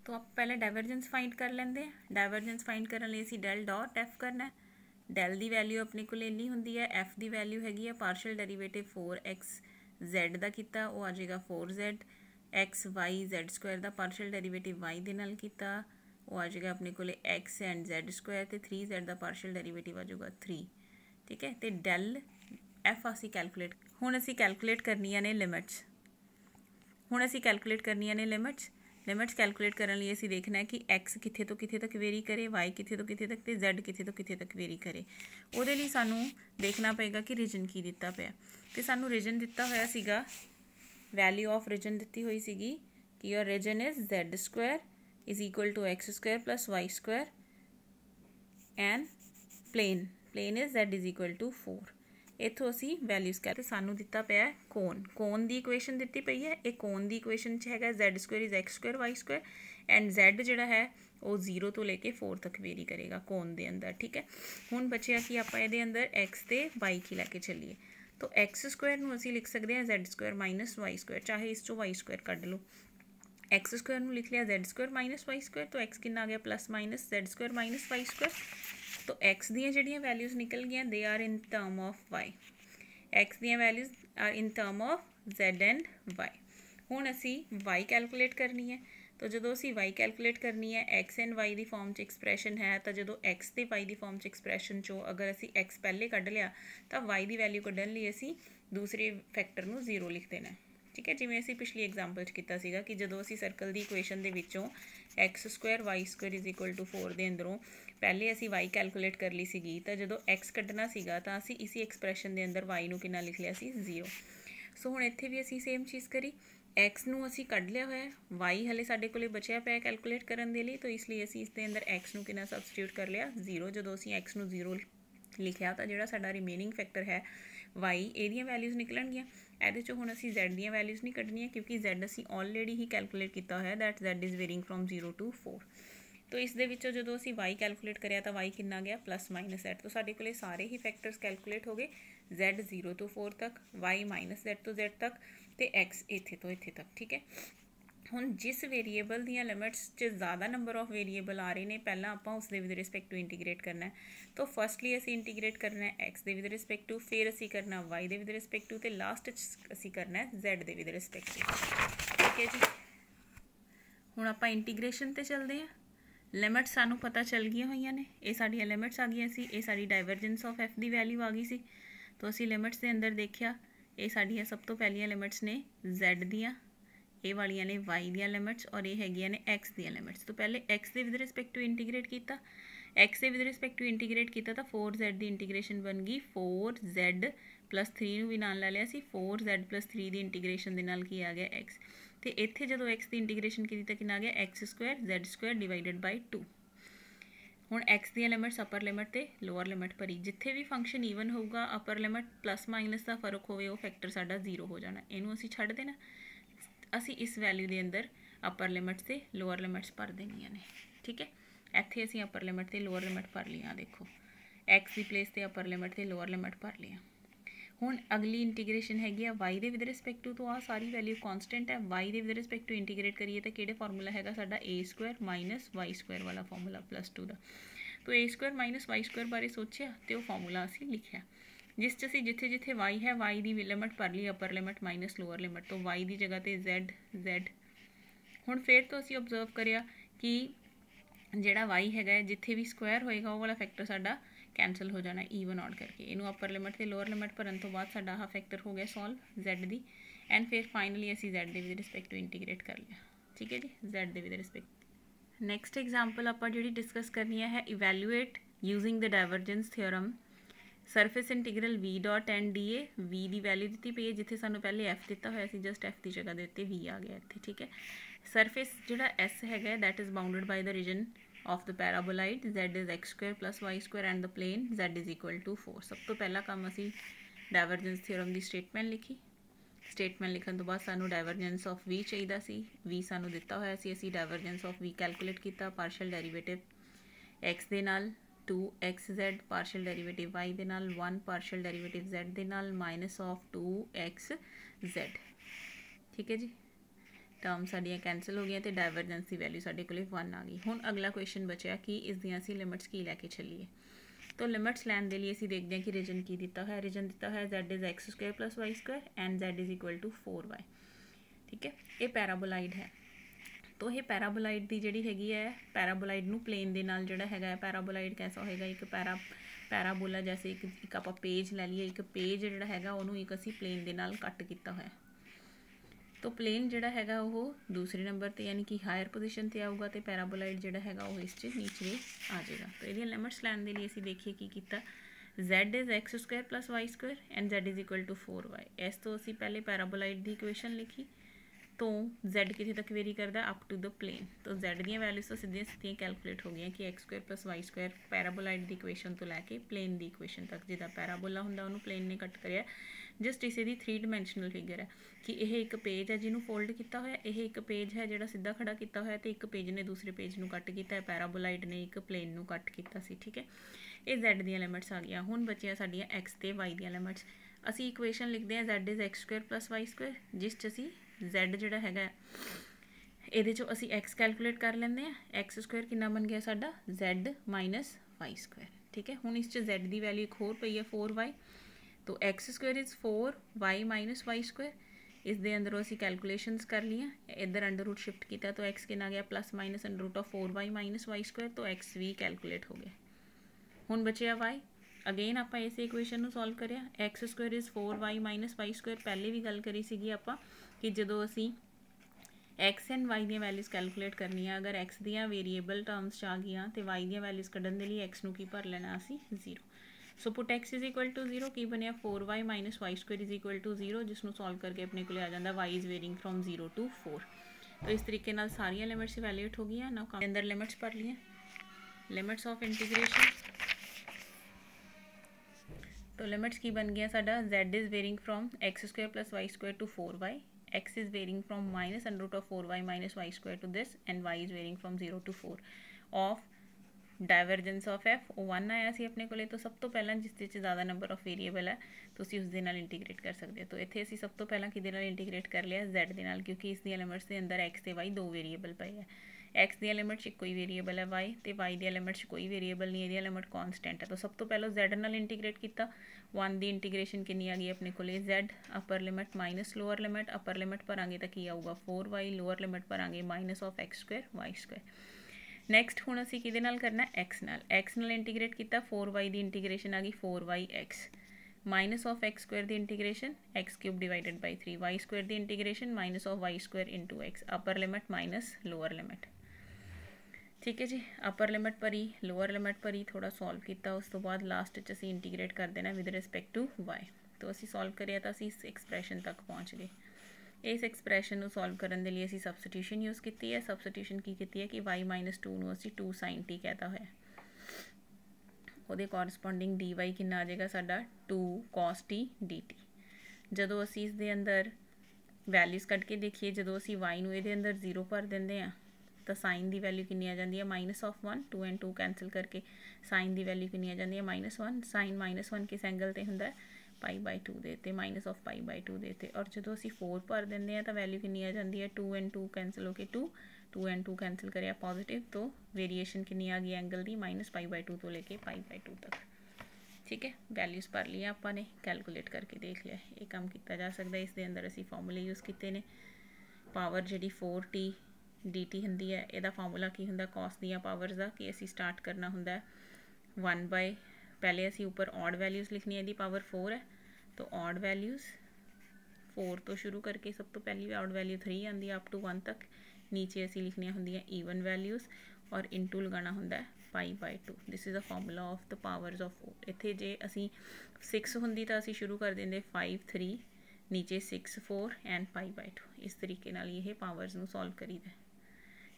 तो आप पहले डाइवर्जेंस फाइंड कर लेंगे। डाइवर्जेंस फाइंड करने लिए ਅਸੀਂ del dot f करना है। del ਦੀ ਵੈਲਿਊ ਆਪਣੇ ਕੋਲ ਇੰਨੀ ਹੁੰਦੀ ਹੈ, f ਦੀ ਵੈਲਿਊ ਹੈਗੀ ਹੈ ਪਾਰਸ਼ਲ ਡੈਰੀਵੇਟਿਵ 4x z ਦਾ ਕੀਤਾ, ਉਹ ਆ ਜਾਏਗਾ 4z, x y z square ਦਾ ਪਾਰਸ਼ਲ ਡੈਰੀਵੇਟਿਵ y ਦੇ ਨਾਲ ਕੀਤਾ, ਉਹ ਆ ਜਾਏਗਾ ਆਪਣੇ ਕੋਲ x ਐਂਡ z ਸਕੁਆਇਰ, ਤੇ 3z ਦਾ ਪਾਰਸ਼ਲ ਡੈਰੀਵੇਟਿਵ ਆ ਜਾਊਗਾ 3। ਠੀਕ ਹੈ, ਤੇ del f ਅਸੀਂ ਕੈਲਕੂਲੇਟ, ਹੁਣ ਅਸੀਂ ਕੈਲਕੂਲੇਟ ਕਰਨੀਆਂ ਨੇ ਲਿਮਿਟਸ। ਹੁਣ ਅਸੀਂ ਕੈਲਕੂਲੇਟ ਕਰਨੀਆਂ ਨੇ ਲਿਮਿਟਸ। ਲਿਮਿਟਸ ਕੈਲਕੂਲੇਟ ਕਰਨ ਲਈ ਅਸੀਂ ਦੇਖਣਾ ਹੈ ਕਿ x ਕਿੱਥੇ ਤੋਂ ਕਿੱਥੇ ਤੱਕ ਵੇਰੀ ਕਰੇ, y ਕਿੱਥੇ ਤੋਂ ਕਿੱਥੇ ਤੱਕ, ਤੇ z ਕਿੱਥੇ ਤੋਂ ਕਿੱਥੇ ਤੱਕ ਵੇਰੀ ਕਰੇ। ਉਹਦੇ ਲਈ ਸਾਨੂੰ ਦੇਖਣਾ ਪਏਗਾ ਕਿ ਰੀਜਨ ਕੀ ਦਿੱਤਾ ਪਿਆ, ਤੇ ਸਾਨੂੰ ਰੀਜਨ ਦਿੱਤਾ ਹੋਇਆ ਸੀਗਾ, ਵੈਲਿਊ ਆਫ ਰੀਜਨ ਦਿੱਤੀ ਹੋਈ ਸੀਗੀ ਕਿ your region is z square is equal to x square plus y square and plane is z is equal to 4। ਇੱਥੋਂ ਅਸੀਂ ਵੈਲਿਊਜ਼ ਕਰਕੇ ਸਾਨੂੰ ਦਿੱਤਾ ਪਿਆ ਕੋਨ ਦੀ ਇਕੁਏਸ਼ਨ ਦਿੱਤੀ ਪਈ ਹੈ। ਇਹ ਕੋਨ ਦੀ ਇਕੁਏਸ਼ਨ 'ਚ ਹੈਗਾ z square is x square y square and z ਜਿਹੜਾ ਹੈ ਉਹ 0 ਤੋਂ ਲੈ ਕੇ 4 ਤੱਕ ਵੇਰੀ ਕਰੇਗਾ ਕੋਨ ਦੇ ਅੰਦਰ। ਠੀਕ ਹੈ, ਹੁਣ ਬਚਿਆ ਕਿ ਆਪਾਂ ਇਹਦੇ ਅੰਦਰ x ਤੇ y ਕੀ ਲੈ ਕੇ ਚੱਲੀਏ। ਤਾਂ x ਸਕੁਆਇਰ ਨੂੰ ਅਸੀਂ ਲਿਖ ਸਕਦੇ ਹਾਂ z Square minus y Square, ਚਾਹੇ ਇਸ 'ਚੋਂ y ਸਕੁਆਇਰ ਕੱਢ ਲਓ। x ਸਕੁਆਇਰ ਨੂੰ ਲਿਖ ਲਿਆ z Square minus y Square, ਤਾਂ x ਕਿੰਨਾ ਆ ਗਿਆ plus minus z Square minus y Square. तो x ਦੀਆਂ ਜਿਹੜੀਆਂ ਵੈਲਿਊਜ਼ ਨਿਕਲ ਗਈਆਂ they are in term of y, x ਦੀਆਂ values are in term of z and y। ਹੁਣ ਅਸੀਂ y ਕੈਲਕੂਲੇਟ ਕਰਨੀ ਹੈ, ਤਾਂ ਜਦੋਂ ਅਸੀਂ y ਕੈਲਕੂਲੇਟ ਕਰਨੀ ਹੈ x and y the farm 'ਚ ਐਕਸਪ੍ਰੈਸ਼ਨ ਹੈ, ਤਾਂ ਜਦੋਂ x ਤੇ y ਦੀ ਫਾਰਮ 'ਚ ਐਕਸਪ੍ਰੈਸ਼ਨ 'ਚੋਂ ਅਗਰ ਅਸੀਂ x ਪਹਿਲੇ ਕੱਢ ਲਿਆ ਤਾਂ y ਦੀ ਵੈਲਿਊ ਕੱਢਣ ਲਈ ਅਸੀਂ ਦੂਸਰੇ ਫੈਕਟਰ ਨੂੰ 0 ਲਿਖ ਦੇਣਾ। ਠੀਕ ਹੈ, ਜਿਵੇਂ ਅਸੀਂ ਪਿਛਲੀ ਐਗਜ਼ਾਮਪਲ 'ਚ ਕੀਤਾ ਸੀਗਾ ਕਿ ਜਦੋਂ ਅਸੀਂ ਸਰਕਲ ਦੀ ਇਕੁਏਸ਼ਨ ਦੇ ਵਿੱਚੋਂ x square y square is equal to 4 ਦੇ ਅੰਦਰੋਂ ਪਹਿਲੇ ਅਸੀਂ y ਕੈਲਕੂਲੇਟ ਕਰ ਲਈ ਸੀਗੀ, ਤਾਂ ਜਦੋਂ x ਕੱਢਣਾ ਸੀਗਾ ਤਾਂ ਅਸੀਂ ਇਸੀ ਐਕਸਪ੍ਰੈਸ਼ਨ ਦੇ ਅੰਦਰ y ਨੂੰ ਕਿੰਨਾ ਲਿਖ ਲਿਆ ਸੀ 0। ਸੋ ਹੁਣ ਇੱਥੇ ਵੀ ਅਸੀਂ ਸੇਮ ਚੀਜ਼ ਕਰੀ, x ਨੂੰ ਅਸੀਂ ਕੱਢ ਲਿਆ ਹੋਇਆ, y ਹਲੇ ਸਾਡੇ ਕੋਲੇ ਬਚਿਆ ਪਿਆ ਕੈਲਕੂਲੇਟ ਕਰਨ ਦੇ ਲਈ, ਤਾਂ ਇਸ ਲਈ ਅਸੀਂ ਇਸ ਦੇ ਅੰਦਰ x ਨੂੰ ਕਿੰਨਾ ਸਬਸਟੀਟਿਊਟ ਕਰ ਲਿਆ 0। ਜਦੋਂ ਅਸੀਂ x ਨੂੰ 0 ਲਿਖਿਆ ਤਾਂ ਜਿਹੜਾ ਸਾਡਾ ਰਿਮੇਨਿੰਗ ਫੈਕਟਰ ਹੈ y, ਇਹਦੀਆਂ ਵੈਲਿਊਜ਼ ਨਿਕਲਣਗੀਆਂ। ਇਹਦੇ 'ਚੋਂ ਹੁਣ ਅਸੀਂ z ਦੀਆਂ ਵੈਲਿਊਜ਼ ਨਹੀਂ ਕੱਢਣੀਆਂ ਕਿਉਂਕਿ z ਅਸੀਂ ਆਲਰੇਡੀ ਹੀ ਕੈਲਕੂਲੇਟ ਕੀਤਾ ਹੋਇਆ, that z is varying from 0 to 4। तो इस जो ਅਸੀਂ y कैलकुलेट करिया तो y कितना गया प्लस माइनस z, तो साढ़े कोले सारे ही फैक्टर्स कैलकुलेट हो गए, z 0 तो 4 तक, y माइनस z तो z तक, तो x इत्थे तो इत्थे तक। ठीक है, ਹੁਣ जिस वेरीएबल ਦੀਆਂ लिमिट्स 'ਚ ज़्यादा नंबर ऑफ वेरीएबल आ रहे ने, पहला ਆਪਾਂ ਉਸ ਦੇ ਵਿਦ ਰਿਸਪੈਕਟ ਟੂ ਇੰਟੀਗ੍ਰੇਟ ਕਰਨਾ ਹੈ। तो फर्स्टली ਅਸੀਂ ਇੰਟੀਗ੍ਰੇਟ ਕਰਨਾ ਹੈ x ਦੇ ਵਿਦ ਰਿਸਪੈਕਟ ਟੂ, ਫਿਰ ਅਸੀਂ ਕਰਨਾ y ਦੇ ਵਿਦ ਰਿਸਪੈਕਟ ਟੂ, ਤੇ ਲਾਸਟ 'ਚ ਅਸੀਂ ਕਰਨਾ ਹੈ z ਦੇ ਵਿਦ ਰਿਸਪੈਕਟ ਟੂ। ਠੀਕ ਹੈ ਜੀ, ਹੁਣ ਆਪਾਂ ਇੰਟੀਗ੍ਰੇਸ਼ਨ ਤੇ ਚੱਲਦੇ ਹਾਂ। लिमिट्स सानू पता चल गई हुई ने, ये साडियां लिमिट्स आ गई सी, ये साडी डाइवर्जेंस ऑफ एफ की वैल्यू आ गई सी। तो असी लिमिट्स के अंदर देखिया, ये साडियां सब तो पहलियां लिमिट्स ने z दियां, ये वालियां ने y दियां लिमिट्स, और ये हैगियां ने x दियां लिमिट्स। तो पहले x के विद रिस्पैक्ट टू इंटीग्रेट किया, x के विद रिस्पैक्ट टू इंटीग्रेट किया तो 4z की इंटीग्रेशन बन गई 4z प्लस 3 भी नाल ला लिया सी, 4z प्लस 3 की इंटीग्रेशन के नाल की आ गया x। तो इत्थे जो x की इंटीग्रेशन की तो कितना आ गया x square z square divided by 2। हुण x दी लिमिट्स अपर लिमिट ते लोअर लिमिट भरी, जिथे भी फंक्शन ईवन होगा अपर लिमिट प्लस माइनस का फर्क होवे, वो फैक्टर साडा 0 हो जाना, इनू असी छड्ड देना। असी इस वैल्यू के अंदर अपर लिमिट्स ते लोअर लिमिट्स भर देनियां ने। ठीक है, इत्थे असी अपर लिमिट ते लोअर लिमिट भर लिया, देखो x की प्लेस ते अपर लिमिट ते लोअर लिमिट भर लिया। ਹੁਣ अगली इंटीग्रेशन हैगी आ y ਦੇ ਵਿਦ ਰਿਸਪੈਕਟ ਟੂ, तो आ सारी वैल्यू कॉन्स्टेंट है, y ਦੇ ਵਿਦ ਰਿਸਪੈਕਟ ਟੂ इंटीग्रेट करिए तो ਕਿਹੜੇ फार्मूला हैगा साडा a square minus y square वाला फार्मूला प्लस 2 का। तो a square minus y square बारे सोचा तो फार्मूला असी लिखा, जिस च असी जिथे जिथे y है y की लिमिट भर ली, upper limit minus lower limit, तो y की जगह पर z। हुण फिर तो असी ऑब्जर्व करिया कि जिहड़ा y हैगा जिथे भी स्क्वायर होएगा वो वाला फैक्टर साडा कैंसल हो जाना ईवन ऑड करके, इनू अपर लिमिट से लोअर लिमिट भरन तो बाद साडा आह फैक्टर हो गया सॉल्व z दी, एंड फिर फाइनली असी z दे विद रिस्पैक्ट टू इंटीग्रेट कर लिया। ठीक है जी, z दे विद रिस्पैक्ट। नैक्सट एग्जाम्पल आपां जिहड़ी डिस्कस करनी है, evaluate using the divergence theorem surface integral v dot n D A. v की वैल्यू दी पई है, जिथे सानू पहले f दिता होया सी, जस्ट f की जगह दे उत्ते v आ गया इत्थे। ठीक है, सरफेस जिहड़ा s हैगा that is bounded by the region of the paraboloid, z is x square plus y square and the plane z is equal to 4। सब तो पहला काम असी डाइवर्जेंस थ्योरम की स्टेटमेंट लिखी, स्टेटमेंट लिखन तो बाद सानू डाइवर्जेंस ऑफ v चाहिए सी, v सानू दिता होया सी, असी डाइवर्जेंस ऑफ v कैलकुलेट किया, पार्शल डेरीवेटिव x दे नाल 2xz, पार्शल डेरीवेटिव y दे नाल 1, पार्शल डेरीवेटिव z दे नाल माइनस ऑफ 2xz। ठीक है जी, टर्म साडियां कैंसल हो गई तो डाइवरजेंस की वैल्यू साडे कोले 1 आ गई। हुण अगला क्वेश्चन बचा कि इस दियां असीं लिमिट्स की लैके चलीए। तो लिमिट्स लैन के लिए असीं देखते हैं कि रीजन की दिता है। रीजन दिता है z is x² + y² and z is equal to 4y। ठीक है, ये पैराबोलाइड है। तो ये पैराबोलाइड की जिहड़ी हैगी है, पैराबोलाइड नूं प्लेन दे नाल जिहड़ा हैगा पैराबोलाइड कैसा होएगा, एक पैराबोला जैसे एक आपां पेज लै लीए, एक पेज जिहड़ा हैगा उहनूं एक असीं प्लेन दे नाल कट कीता होया। तो प्लेन जिहड़ा हैगा वो दूसरे नंबर ते यानी कि हायर पोजीशन ते आऊगा तो पैराबोलाइड जिहड़ा हैगा वो इस नीचे आ जाएगा। तो ये लिमिट्स लैन के लिए असीं देखिए की कीता, z is x² + y² and z is equal to 4y। इस तो असीं पहले पैराबोलाइड की इक्वेशन लिखी, तो z कितने तक वेरी करता अप टू द प्लेन। तो z दी वैल्यूज तो सीधियां सीधियां कैलकुलेट हो गई कि x² + y² पैराबोलाइड की इक्वेशन तो लैके प्लेन की इक्वेशन तक, जिदा पैराबोला होंदा उन्होंने प्लेन ने कट करिया। जस्ट इसे दी 3 डायमेंशनल फिगर है कि यह एक पेज है जिन्होंने फोल्ड किया होया, यह एक पेज है जिहड़ा सीधा खड़ा किया होया, तो एक पेज ने दूसरे पेज नूं कट किया, पैराबोलाइड ने एक प्लेन नूं कट किया सी। ठीक है, ये z दी लिमिट्स आ गई। हुण बचिया साडियां x ते y दी लिमिट्स। असीं इक्वेशन लिखते हैं z इज़ x² + y², जिस च असीं z जिहड़ा हैगा इहदे चों असीं x कैलकुलेट कर लैंदे हैं। x² कितना बन गया साडा z - y²। ठीक है, हुण इस च z की वैल्यू एक होर पई है 4y, तो x² इज़ 4y - y²। इस दे अंदरों असीं कैलकुलेशनस कर लिया, इधर अंडर रूट शिफ्ट किया तो x कितना गया +-√4y - y², तो x भी कैलकुलेट हो गया। हुण बचिया y, अगेन आपां इस इक्वेशन नूं सॉल्व करिया। x² is 4y - y²। पहले भी गल करी सीगी आपां कि जदों असीं x and y the values calculate करनी है, अगर x दियां वेरीएबल टर्म्स आ गई तो y दी वैल्यूज़ कढ़न दे लिए x नूं की भर लेना असीं 0। So put x is equal to 0 की बनया 4y - y² is equal to 0, जिसनों सॉल्व करके अपने को आ जाता y is varying from 0 to 4। तो इस तरीके नाल सारियां लिमिट्स इवैल्यूएट हो गई। ना अंदर लिमिट्स भर लिया, लिमिट्स ऑफ इंटीग्रेशन। तो लिमिट्स की बन गया साडा z is varying from x² + y² to 4y, x is varying from -√4y - y² to this, and y is varying from 0 to 4 of डाइवरजेंस of f 1 आया सी अपने को। तो सब तो पहला जिस ज़्यादा नंबर ऑफ वेरीएबल है तो उस दे नाल इंटीग्रेट कर सकते हैं। तो इत्थे असीं सब तो पहला किहदे नाल इंटीग्रेट कर लिया z दे नाल, क्योंकि इस दी लिमिट्स के अंदर x ते y 2 वेरीएबल पे है। x दी लिमिट च कोई वेरीएबल है y, तो y दी लिमिट च कोई वेरीएबल नहीं, ये लिमिट कॉन्सटेंट है। तो सब तो पहले z नाल इंटीग्रेट किया। 1 दी इंटीग्रेशन कितनी आ गई अपने को, z upper limit minus lower limit, upper limit भरांगे तो की आऊगा 4y, लोअर लिमिट भरांगे -(x², y²). नैक्सट हुण असीं किहदे नाल करना x नाल, x नाल इंटीग्रेट किया। 4y दी इंटीग्रेशन आ गई 4yx, -(x² the integration x³ divided by 3, y² the integration -(y² into x, upper limit minus lower limit. ठीक है जी, अपर लिमिट भरी, लोअर लिमिट भरी, थोड़ा सॉल्व किया, उस तो बाद लास्ट च असीं इंटीग्रेट कर देना विद रिस्पैक्ट टू y। तो असीं सॉल्व करिया तो असीं इस एक्सप्रैशन तक पहुँच गए। इस एक्सप्रैशन को सॉल्व करने के लिए असीं सबस्टिट्यूशन यूज़ की है। सबस्टिट्यूशन की है कि y - 2 नूं असीं 2 sin t कहता होया, उहदे कॉरस्पोंडिंग dy कितना आ जाएगा साडा 2 cos t dt। जदों असीं इस दे अंदर वैल्यूज़ कट के देखिए, जदों असीं y नूं इहदे अंदर 0 भर देंदे आ तो साइन की वैल्यू कितनी आ जाती है -(1), 2 and 2 कैंसल करके साइन की वैल्यू कितनी आ जाती है -1। साइन -1 किस एंगल से होंगे π/2 देते, -π/2 देते। और जो असीं 4 भर देंगे हैं तो वैल्यू कितनी आ जाती है 2 and 2 कैंसल होकर 2 and 2 कैंसल करिया पॉजिटिव, तो वेरीएशन कितनी आ गई एंगल की -π/2 तो लेके π/2 तक। ठीक है, वैल्यूज़ भर लिया आपने, कैलकुलेट करके देख लिया। ये काम किया जा सकता है। इस दे अंदर असीं फॉर्मूले यूज़ किए ने, पावर जी 4t dt होंगी है, यदा फॉर्मूला की होंगे कॉस दियाँ पावर्स का, कि असीं स्टार्ट करना होंगे 1/, पहले असीं ऊपर ऑड वैल्यूज़ लिखनी है, यदी पावर 4 है तो ऑड वैल्यूज़ 4 तो शुरू करके सब तो पहली ऑड वैल्यू 3 आती है अप टू 1 तक। नीचे असीं लिखनिया होंदियां ईवन वैल्यूज़ और इंटू लगाना होंगे π/2। This is a formula of the powers of 4। इत्थे जे असीं 6 होंदी तो असीं शुरू कर देंगे 5 3, नीचे 6 4 एंड π/2। इस तरीके नाल ये पावर्स नूं सॉल्व करीदा।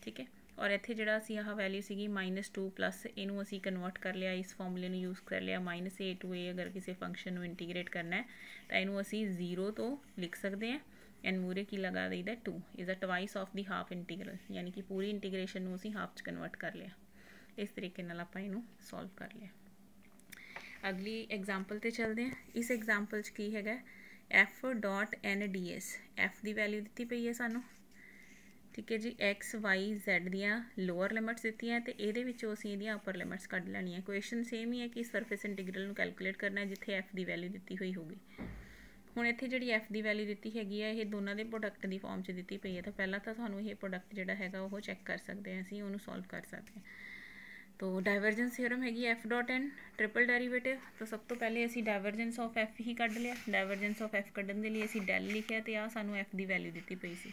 ठीक है, और इत्थे जिहड़ा असीं आह वैल्यू सीगी -2 प्लस इनू असीं कन्वर्ट कर लिया, इस फॉर्मूले नूं यूज़ कर लिया -a to a। अगर किसी फंक्शन नूं इंटीग्रेट करना है तो इनू असीं 0 तो लिख सकते हैं एंड मूरे की लगा दईदा 2 is a twice of the half integral, यानी कि पूरी इंटीग्रेशन नूं असीं हाफ च कन्वर्ट कर लिया। इस तरीके नाल आपां इनू सॉल्व कर लिया। अगली एग्जाम्पल ते चलते हैं। इस एग्जाम्पल च की हैगा f.n ds, f की वैल्यू दी पई है सानू ठीक है जी। एक्स वाई जैड दियाँ लोअर लिमिट्स दित्तियां ते इहदे विचों असीं इहदियां अपर लिमिट्स कढ लैणीआं। क्वेश्चन सेम ही है कि सरफेस इंटीग्रल नूं कैलकुलेट करना है जिथे एफ की वैल्यू दित्ती हुई होगी। हुण इत्थे जिहड़ी एफ की वैल्यू दित्ती हैगी है, ये दोनों के प्रोडक्ट की फॉर्म च दित्ती पई है। तो पहला तो सानूं ये प्रोडक्ट जिहड़ा हैगा वो चैक कर सकते हैं, असीं उहनूं सॉल्व कर सकते हैं। तो डाइवर्जेंस थ्योरम हैगी F dot N triple derivative. तो सब तो पहले असीं डाइवर्जेंस ऑफ एफ ही कढ लिया। डाइवर्जेंस ऑफ एफ कढण दे लई असीं डेल लिखिया ते आ सानूं एफ की वैल्यू दित्ती पई सी,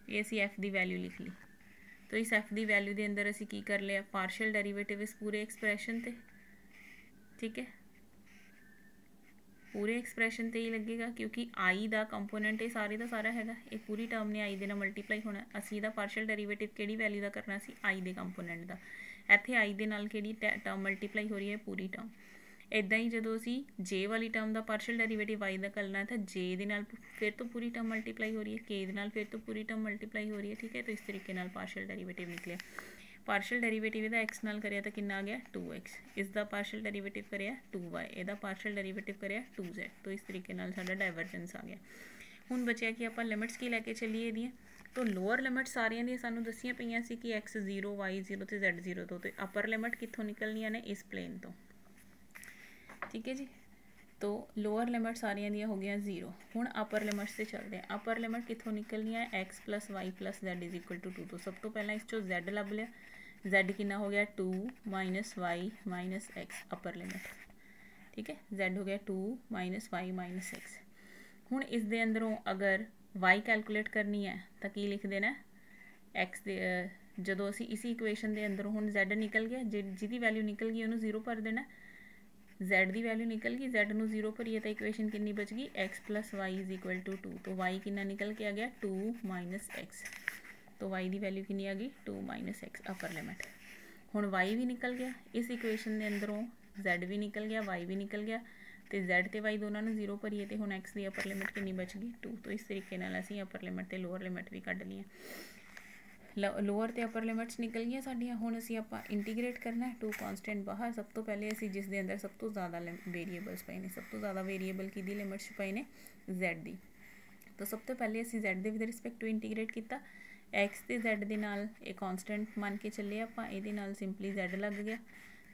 ये असीं एफ की वैल्यू लिख ली। तो इस एफ की वैल्यू के अंदर असीं की कर लिया, पार्शियल डेरीवेटिव इस पूरे एक्सप्रैशन ते, ठीक है, पूरे एक्सप्रैशन ते ही लगेगा क्योंकि आई का कंपोनेंट ये सारे का सारा हैगा, ये पूरी टर्म ने आई दे नाल मल्टीप्लाई होना। असीं दा पार्शियल डेरीवेटिव किहड़ी वैल्यू का करना सी, आई दे कंपोनेंट का। इत्थे आई दे नाल किहड़ी टर्म मल्टीप्लाई हो रही है, पूरी टर्म। इदां ही जदों असीं जे वाली टर्म का पार्शियल डेरीवेटिव आई का करना है तो जे दे नाल फिर तो पूरी टर्म मल्टीप्लाई हो रही है, के दे नाल फिर तो पूरी टर्म मल्टीप्लाई हो रही है, ठीक है। तो इस तरीके नाल पार्शियल डेरीवेटिव निकले। पार्शियल डेरीवेटिव इहदा एक्स नाल करिया तो कितना आ गया 2x, इसका पार्शियल डेरीवेटिव करिया 2y, इहदा पार्शियल डेरीवेटिव करिया 2z। तो इस तरीके नाल साडा डाइवर्जेंस आ गया। हुण बचिया कि आपां लिमिट्स की लैके चलीए इहदियां। तो लोअर लिमिट सारियां दी सानूं दसियां पईयां सी कि x 0 y 0 ते z 0 तो अपर लिमिट कित्थों निकलनियां ने, इस प्लेन तो, ठीक है जी। तो लोअर लिमिट सारियां दियां हो गई 0। हुण अपर लिमिट्स से चलते हैं। अपर लिमिट कित्थों निकलनी है, x plus Y plus Z is equal to 2। तो सब तो पहला इस चो z लभ लिया, z कितना हो गया 2 minus Y minus x upper limit, ठीक है। z हो गया 2 माइनस वाई माइनस एक्स। हुण इस दे अंदरों अगर y कैलकुलेट करनी है तो की लिख देना, x दे जदों असीं इसी इक्वेशन के अंदरों हुण z निकल गया, जिहदी वैल्यू निकल गई उन्होंने 0 भर देना। z की वैल्यू निकल गई, z नूं 0 भरीए तो इक्वेशन कितनी बच गई, x plus y is equal to 2। तो y कितना निकल के आ गया 2 माइनस एक्स। तो y की वैल्यू कितनी आ गई 2 माइनस एक्स अपर लिमिट। हुण y भी निकल गया, इस इक्वेशन के अंदरों z भी निकल गया, y भी निकल गया, तो z ते y दोनों ने 0 भरीए तो हुण x की अपर लिमिट कितनी बच गई 2। तो इस तरीके नाल असीं अपर लिमिट ते लोअर लिमिट भी कढ लईआं। लोअर ते अपर लिमिट्स निकल गई साडियां। हुण असीं आपां इंटीग्रेट करना है, टू कॉन्सटेंट बाहर। सब तो पहले असीं जिस दे अंदर सब तो ज़्यादा वेरीएबल्स पे ने, सब तो ज़्यादा वेरीएबल किहदी लिमिट्स पे ने, z दी। तो सब तो पहले असीं z दे विद रिस्पैक्ट टू इंटीग्रेट किया, x ते z दे नाल एक कॉन्सटेंट मान के चले आपां, इहदे नाल सिंपली z लग गया।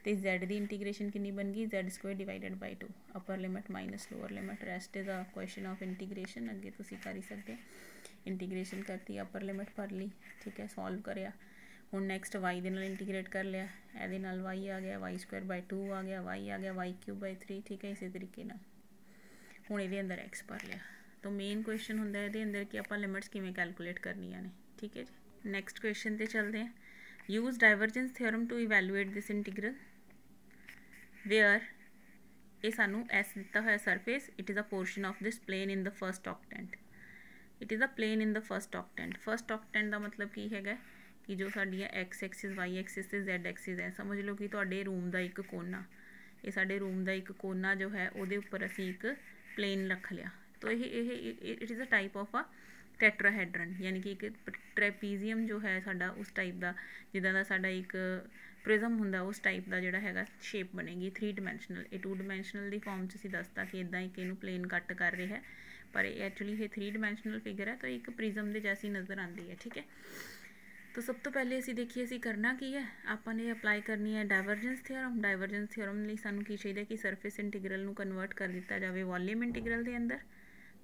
तो z की इंटीग्रेशन कितनी बन गई, z square divided by 2, upper limit minus lower limit. Rest is a question of integration, अगे तुसीं कर ही सकते। इंटीग्रेशन करती, अपर लिमिट भर ली, ठीक है, सॉल्व करया। हुण नैक्सट वाई दे नाल इंटीग्रेट कर लिया, ये नाल वाई आ गया, वाई स्क्वायर बाई 2 आ गया, वाई आ गया वाई क्यूब बाई 3, ठीक है। इसी तरीके नाल हुण इहदे अंदर एक्स भर लिया। तो मेन क्वेश्चन हुंदा है इहदे अंदर कि आपां लिमिट्स किवें कैलकुलेट करनियां ने, ठीक है जी। नैक्सट क्वेश्चन ते चलते हैं। Use divergence theorem to evaluate this integral where ये सानू एस दिता होया surface, it is a portion of this plane in the first octant. It is a plane in the first octant. First octant का मतलब की है कि जो साडियां एक्स एक्सिस वाई एक्सिस ते जैड एक्सिस है, समझ लो कि तुहाडे रूम का एक कोना, ये साडे रूम का एक कोना जो है उहदे उपर असीं एक प्लेन रख लिया। तो ये it is a type of a tetrahedron, यानी कि एक ट्रेपीजियम जो है साडा उस टाइप का, जिदा दा साडा एक प्रिज्म हुंदा उस टाइप का जिहड़ा हैगा शेप बनेगी 3 डिमेंशनल। ये 2 डिमेंशनल की फॉर्म च असीं दसता कि इदां एक इहनूं प्लेन कट कर रहा है, पर एक्चुअली ये 3 डिमेंशनल फिगर है, तो एक प्रिज्म के जैसी नज़र आती है, ठीक है। तो सब तो पहले असीं देखिए असीं करना की है, आपां ने अप्लाई करनी है डाइवर्जेंस थ्योरम। डाइवर्जेंस थ्योरम लई सानूं की चाहिए कि सरफेस इंटीग्रल नूं कन्वर्ट कर दिता जाए वॉल्यूम इंटीग्रल के अंदर।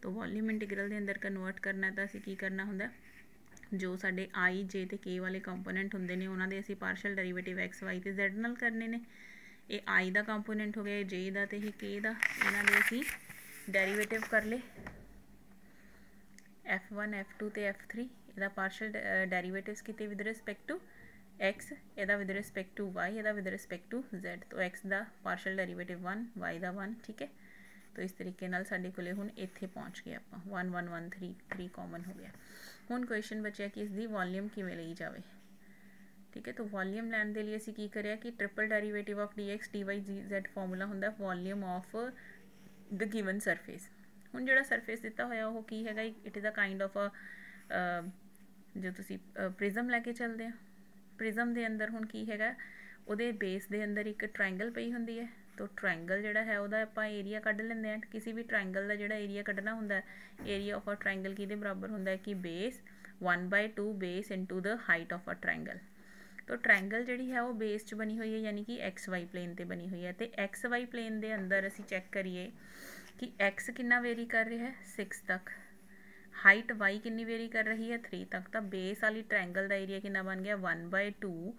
तो वॉल्यूम इंटीग्रल के अंदर कन्वर्ट करना तो असीं की करना हुंदा, जो साडे आई जे ते के वाले कंपोनेंट हुंदे ने उन्हां दे असीं पार्शियल डेरीवेटिव एक्स वाई ते जैड नाल करने ने। ये आई का कंपोनेंट हो गया, जे का ते के का, इन्हां दे असीं डेरीवेटिव कर ले F1 F2 ते F3। इहदा पार्शियल डेरीवेटिव्स किते विद रिस्पैक्ट टू एक्स, इहदा विद रिस्पैक्ट टू वाई, इहदा विद रिस्पैक्ट टू जैड। तो एक्स का पार्शियल डेरीवेटिव 1, वाई का 1, ठीक है। तो इस तरीके नाल साडे कोले हुण इत्थे पहुँच गए आपां, 1 1 1 3 3 कॉमन हो गया। हुण क्वेश्चन बचिया कि इसकी वॉल्यूम किवें लई जावे, ठीक है। तो वॉल्यूम लैण दे लई असीं की करिया कि triple derivative of d x d y जी जैड फॉर्मूला हुंदा volume of the given surface. हुण जिहड़ा सरफेस दिता होया वो की हैगा, it is a kind of a जो तुसीं प्रिज्म लैके चलदे आ, प्रिज्म दे अंदर हुण की हैगा, उहदे बेस दे अंदर एक ट्रायंगल पई हुंदी है। तो ट्रायंगल जिहड़ा है उहदा आपां एरिया कढ लैंदे आ। किसी भी ट्रायंगल का जिहड़ा एरिया कढना हुंदा, एरिया ऑफ अ ट्रायंगल किहदे बराबर हुंदा है कि base 1/2 base into the height of a triangle. तो ट्रायंगल जी है वो बेस च बनी हुई है, यानी कि एक्स वाई प्लेन पर बनी हुई है। तो एक्स वाई प्लेन के अंदर असी चैक करिए कि एक्स कितना वेरी कर रहा है 6 तक, हाइट वाई कितनी वेरी कर रही है 3 तक। तो बेस वाली ट्रायंगल का एरिया कितना बन गया 1/2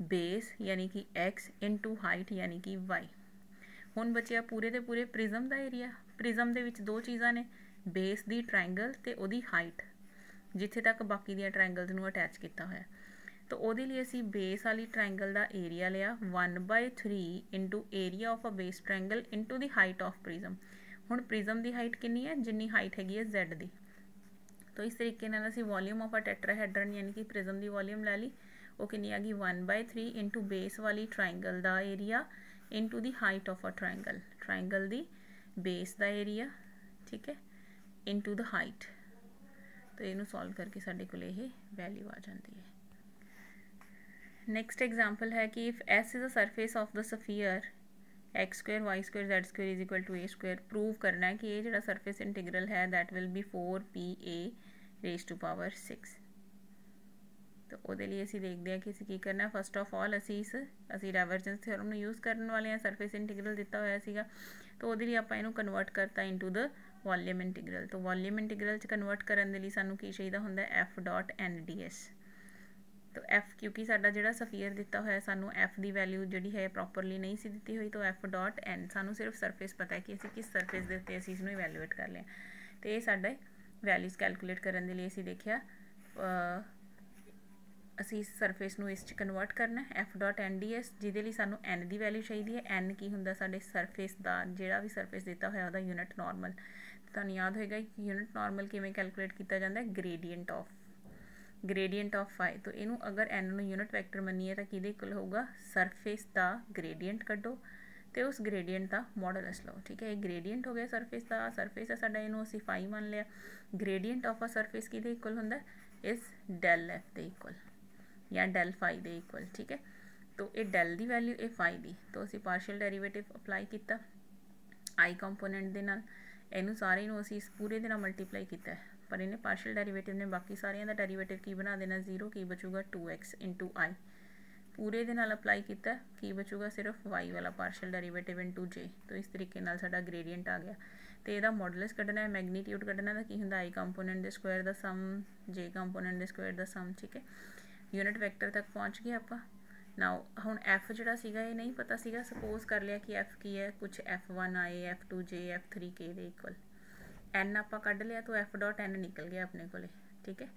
बेस यानी कि एक्स इंटू हाइट यानी कि वाई। हुण बचिया पूरे के पूरे प्रिज्म का एरिया। प्रिज्म के दो चीज़ां ने, बेस की ट्रायंगल तो उहदी हाइट, जिथे तक बाकी दियां ट्रायंगल्स नूं अटैच किया होया। तो उहदे लई असीं बेस वाली ट्रायंगल का एरिया लिया 1/3 into area of a base triangle into the height of prism. हुण प्रिज्म की हाइट कितनी है, जिन्नी हाइट हैगी है Z की। तो इस तरीके नाल असीं वॉल्यूम ऑफ अ टेट्राहेड्रन यानी कि प्रिज्म की वॉल्यूम लै ली, वो कितनी आ गई 1/3 इंटू बेस वाली ट्रायंगल का area into the height of a triangle, triangle की बेस का एरिया, ठीक है, इंटू द हाइट। तो इनू सॉल्व करके साडे कोल ये वैल्यू आ जाती है। नैक्सट एग्जाम्पल है कि if s is a surface of the sphere x² y² z² is equal to a², prove करना है कि ये जो सरफेस इंटीग्रल है that will be 4pa raise to power 6। तो वो लिए असी देखते हैं कि असी की करना। फस्ट ऑफ ऑल असी डाइवर्जेंस थ्योरम यूज़ करने वाले हैं। सरफेस इंटीग्रल दिता होया सीगा, तो वो लिए आप इनू कन्वर्ट करता इंटू द वॉल्यूम इंटीग्रल। तो वॉल्यूम इंटीग्रल च कन्वर्ट करने लिए सानू की चाहिए होंगे F.NDS। तो F क्योंकि साडा जिहड़ा सफीयर दिता होया सानू F की वैल्यू जिहड़ी है प्रॉपरली नहीं सी दिती हुई, तो F.N सानू सिर्फ सरफेस पता है कि असी किस सरफेस के उत्ते असी इसनूं इवैल्यूएट कर लिया। तो ये साडे वैल्यूज़ कैलकुलेट करने लिए असी देखिया असी इस सरफेस नूं इस कन्वर्ट करना F.NDS, जिहदे लई सानू N की वैल्यू चाहिए है। N की हुंदा साडे सरफेस का जिहड़ा भी सरफेस दिता होया उहदा यूनिट नॉर्मल। तुहानूं याद होएगा कि यूनिट नॉर्मल किवें कैलकुलेट किया जाता है, ग्रेडियंट ऑफ फाई। तो इनू अगर N नूं यूनिट वैक्टर मनीए तो किहदे इक्वल होगा, सरफेस का ग्रेडियंट कड्डो तो उस ग्रेडियंट का मॉडलस लो, ठीक है। ये ग्रेडियंट हो गया सरफेस का, सरफेस है साडा, इनू असीं फाई मान लिया। ग्रेडियंट ऑफ अ सरफेस किहदे इक्वल हुंदा, इस del F के इक्वल या del फाई के इक्वल, ठीक है। तो ये del की वैल्यू ये फाई की, तो असीं पार्शियल डेरीवेटिव अप्लाई किया आई कंपोनेंट दे नाल, इनू सारे नूं असीं इस पूरे दे नाल मल्टीप्लाई किया है, पर इन्हें पार्शियल डेरीवेटिव ने बाकी सारियां दा डेरीवेटिव की बना देना 0, की बचूगा 2x इंटू आई। पूरे दे नाल अप्लाई किया की बचूगा सिर्फ y वाला पार्शियल डेरीवेटिव इंटू j। तो इस तरीके नाल साडा ग्रेडियंट आ गया। तो यदा मॉडलस कढ़ना है, मैगनीट्यूड कढ़ना की हुंदा आई कंपोनेंट के स्क्वायर का सम j कंपोनेंट के स्क्वायर का सम, ठीक है। यूनिट वैक्टर तक पहुँच गए आप। नाउ हुण F जिहड़ा सीगा ये नहीं पता सीगा, सपोज कर लिया कि F की है कुछ F1 आए, F2j F3k के इक्वल। N आप कढ़ लिया तो F.N निकल गया अपने को, ठीक है।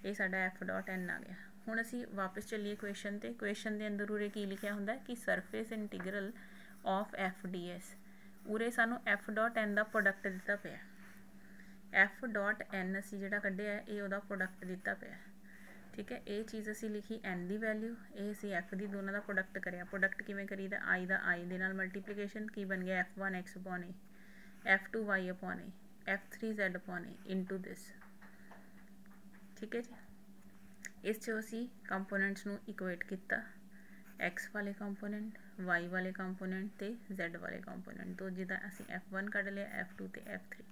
ये साडा F.N आ गया। हुण असीं वापस चलीए क्वेश्चन ते। क्वेश्चन के अंदर उरे की लिखिया हुंदा कि सरफेस इंटीग्रल ऑफ F.DS, उरे सानू F.N का प्रोडक्ट दिता पिया। F.N असीं जिहड़ा कढ़िया है ये उहदा प्रोडक्ट दिता पिया, ठीक है। ये चीज़ असी लिखी N की वैल्यू, ये असी F की दोनों का प्रोडक्ट करिया। प्रोडक्ट किवें करीदा, आई का आई दे नाल मल्टीप्लीकेशन, की बन गया F1x upon A, F2y upon A, F3z upon A into this, ठीक है जी। इस असी कंपोनेंट्स नूं इक्वेट किया, एक्स वाले कंपोनेंट, वाई वाले कंपोनेंट ते Z वाले कंपोनेंट। तो जिदा असी F1 कढ़ लिया, F2 ते F3,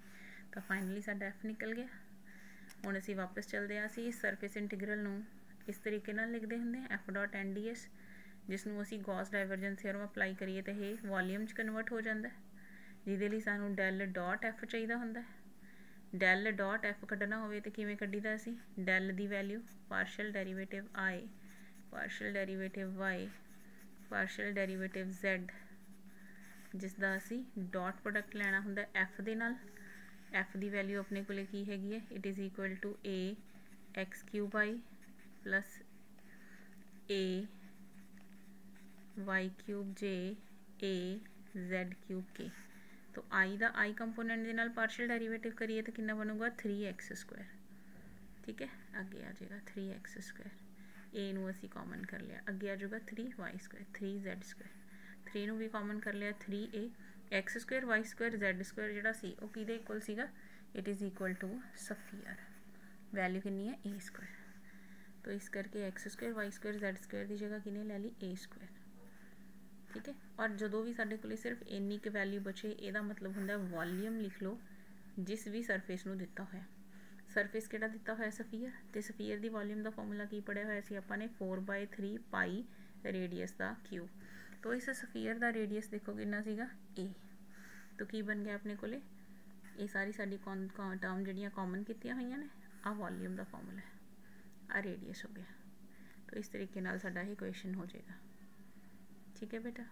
तो फाइनली साडा F निकल गया। हुण असीं वापस चलते हैं, असीं इस सरफेस इंटीग्रल नूं इस तरीके नाल लिखते होंगे F.NDS, जिसनूं असीं गॉस डाइवर्जेंस थ्योरम अप्लाई करिए तो ये वॉल्यूम च कन्वर्ट हो जाता है, जिहदे लई सानूं del.F चाहिए होंदा है। del.F कढ़ना होवे तो किवें कढ़ीदा असीं, del की value partial derivative I, partial derivative Y, partial derivative Z, जिसका असीं डॉट प्रोडक्ट लैना हुंदा F दे नाल। F की वैल्यू अपने को की हैगी है, it is equal to ax³ plus ay³ j az³ तो आई का आई कंपोनेंट के नाल पार्शियल डेरीवेटिव करिए तो कितना बनूगा 3x², ठीक है। अगे आ जाएगा 3x², ए नूं असीं कॉमन कर लिया, अगे आ जाएगा 3y² 3z², 3 नूं भी कॉमन कर लिया 3a, x² y² z² जिहड़ा सी वो किहदे इक्वल सीगा, it is equal to sphere, value कितनी है a²। तो इस करके x² y² z² की जगह किने लै ली a², ठीक है। और जदों भी साडे कोले सिर्फ इन्नी क वैल्यू बचे, ਇਹਦਾ मतलब हुंदा वॉल्यूम लिख लो जिस भी सरफेस नूं दिता होया। ਸਰਫੇਸ ਕਿਹੜਾ ਦਿੱਤਾ ਹੋਇਆ ਸਫੀਅਰ, ਤੇ ਸਫੀਅਰ ਦੀ ਵੋਲਿਊਮ ਦਾ ਫਾਰਮੂਲਾ ਕੀ ਪੜਿਆ ਹੋਇਆ ਸੀ ਆਪਾਂ ਨੇ 4/3 ਪਾਈ ਰੇਡੀਅਸ ਦਾ ਕਿਊ। तो इस सफीयर का रेडियस देखो कितना सीगा ए, तो की बन गया अपने कोले ये सारी साडी टर्म जड़ियाँ कॉमन कीतियां हुई ने, आ वॉल्यूम का फॉर्मूला है, आ रेडियस हो गया। तो इस तरीके नाल साडा ये क्वेश्चन हो जाएगा। ठीक है बेटा।